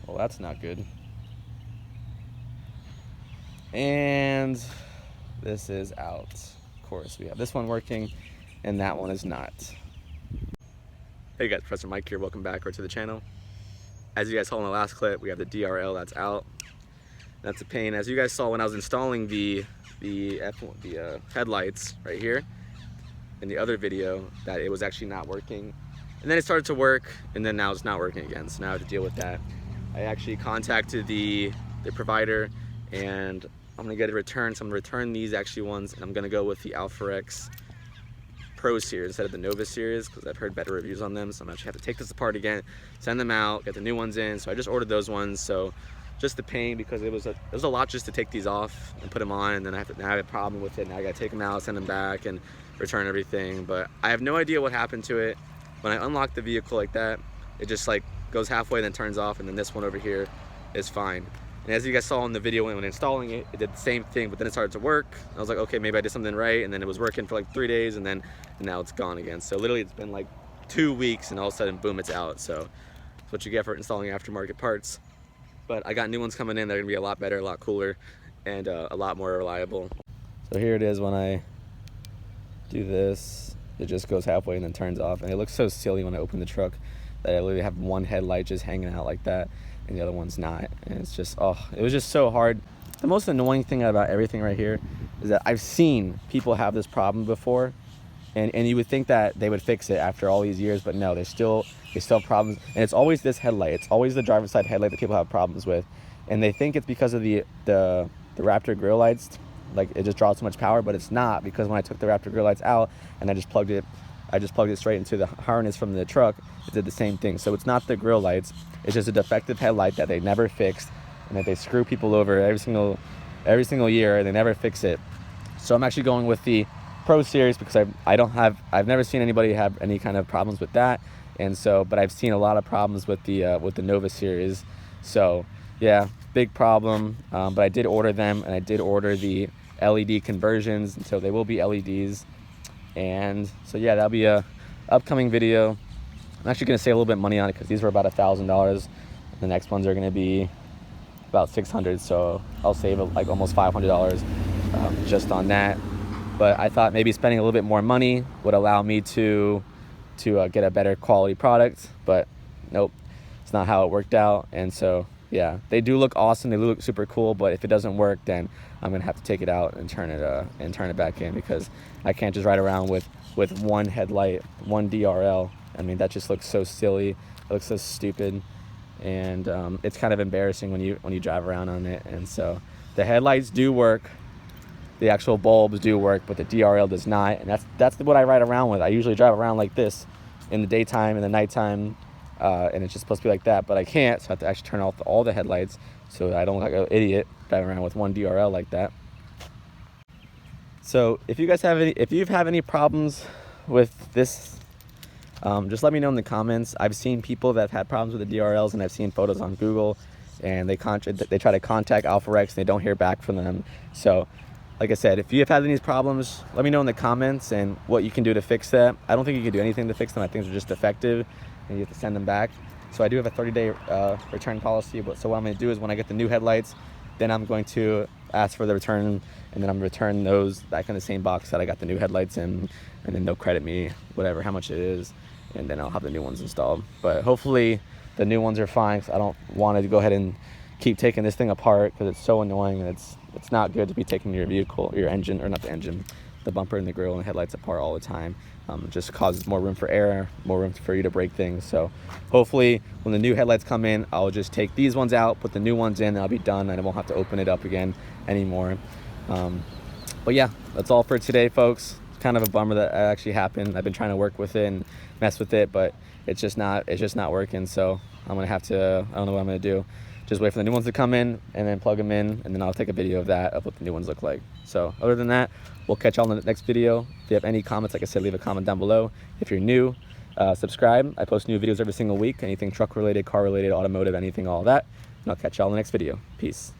Well, that's not good. And this is out. Of course, we have this one working and that one is not. Hey guys, Professor Mike here. Welcome back to the channel. As you guys saw in the last clip, we have the DRL that's out. That's a pain. As you guys saw when I was installing the headlights right here in the other video, that it was actually not working. And then it started to work, and then now it's not working again. So now I have to deal with that. I actually contacted the provider, and I'm gonna get a return. So I'm gonna return these ones, and I'm gonna go with the ALPHAREX Pro series instead of the Nova series, because I've heard better reviews on them. So I'm actually have to take this apart again, send them out, get the new ones in. So I just ordered those ones. So just the pain, because it was a lot just to take these off and put them on, and then now I have a problem with it. Now I gotta take them out, send them back, and return everything. But I have no idea what happened to it. When I unlock the vehicle like that, it just like goes halfway, then turns off, and then this one over here is fine. And as you guys saw in the video when installing it, it did the same thing, but then it started to work. I was like, okay, maybe I did something right, and then it was working for like 3 days, and now it's gone again. So literally it's been like 2 weeks, and all of a sudden, boom, it's out. So that's what you get for installing aftermarket parts. But I got new ones coming in. They're gonna be a lot better, a lot cooler, and a lot more reliable. So here it is when I do this. It just goes halfway and then turns off, and it looks so silly when I open the truck that I literally have one headlight just hanging out like that and the other one's not. And it's just, oh, it was just so hard. The most annoying thing about everything right here is that I've seen people have this problem before, and you would think that they would fix it after all these years, but no, they still have problems. And it's always this headlight. It's always the driver's side headlight that people have problems with, and they think it's because of the Raptor grill lights. Like it just draws so much power, but it's not, because when I took the Raptor grill lights out and I just plugged it straight into the harness from the truck, it did the same thing. So it's not the grill lights, it's just a defective headlight that they never fixed, and that they screw people over every single year, and they never fix it. So I'm actually going with the Pro series, because I've never seen anybody have any kind of problems with that, and so, but I've seen a lot of problems with the Nova series. So yeah, big problem. But I did order them, and I did order the LED conversions, and so they will be LEDs. And so yeah, that'll be a upcoming video. I'm actually gonna save a little bit of money on it, because these were about $1,000. The next ones are gonna be about $600, so I'll save like almost $500 just on that. But I thought maybe spending a little bit more money would allow me to get a better quality product, but nope, it's not how it worked out. And so yeah, they do look awesome, they look super cool, but if it doesn't work, then I'm gonna have to take it out and turn it back in, because I can't just ride around with one headlight, one DRL. I mean, that just looks so silly, it looks so stupid, and it's kind of embarrassing when you drive around on it. And so the headlights do work, the actual bulbs do work, but the DRL does not, and that's what I ride around with. I usually drive around like this in the daytime, in the nighttime, and it's just supposed to be like that, but I can't, so I have to actually turn off all the headlights so I don't look like an idiot driving around with one DRL like that. So if you have any problems with this, just let me know in the comments. I've seen people that have had problems with the DRLs, and I've seen photos on Google, and they try to contact ALPHAREX and they don't hear back from them. So like I said, if you have had any problems, let me know in the comments and what you can do to fix that. I don't think you can do anything to fix them. I think they're just defective, and you have to send them back. So I do have a 30-day return policy. So what I'm going to do is when I get the new headlights, then I'm going to ask for the return, and then I'm going to return those back in the same box that I got the new headlights in, and then they'll credit me whatever, how much it is, and then I'll have the new ones installed. But hopefully the new ones are fine, because I don't want to go ahead and keep taking this thing apart, because it's so annoying, and it's not good to be taking your vehicle, your engine, or not the engine, the bumper and the grill and the headlights apart all the time. It just causes more room for error, more room for you to break things. So hopefully when the new headlights come in, I'll just take these ones out, put the new ones in, and I'll be done, and I won't have to open it up again anymore. But yeah, that's all for today, folks. It's kind of a bummer that actually happened. I've been trying to work with it and mess with it, but it's just not working. So I'm gonna have to, I don't know what I'm gonna do. Just wait for the new ones to come in, and then plug them in, and then I'll take a video of that, of what the new ones look like. So other than that, we'll catch y'all in the next video. If you have any comments, like I said, leave a comment down below. If you're new, subscribe. I post new videos every single week, anything truck related, car related, automotive, anything, all that. And I'll catch y'all in the next video. Peace.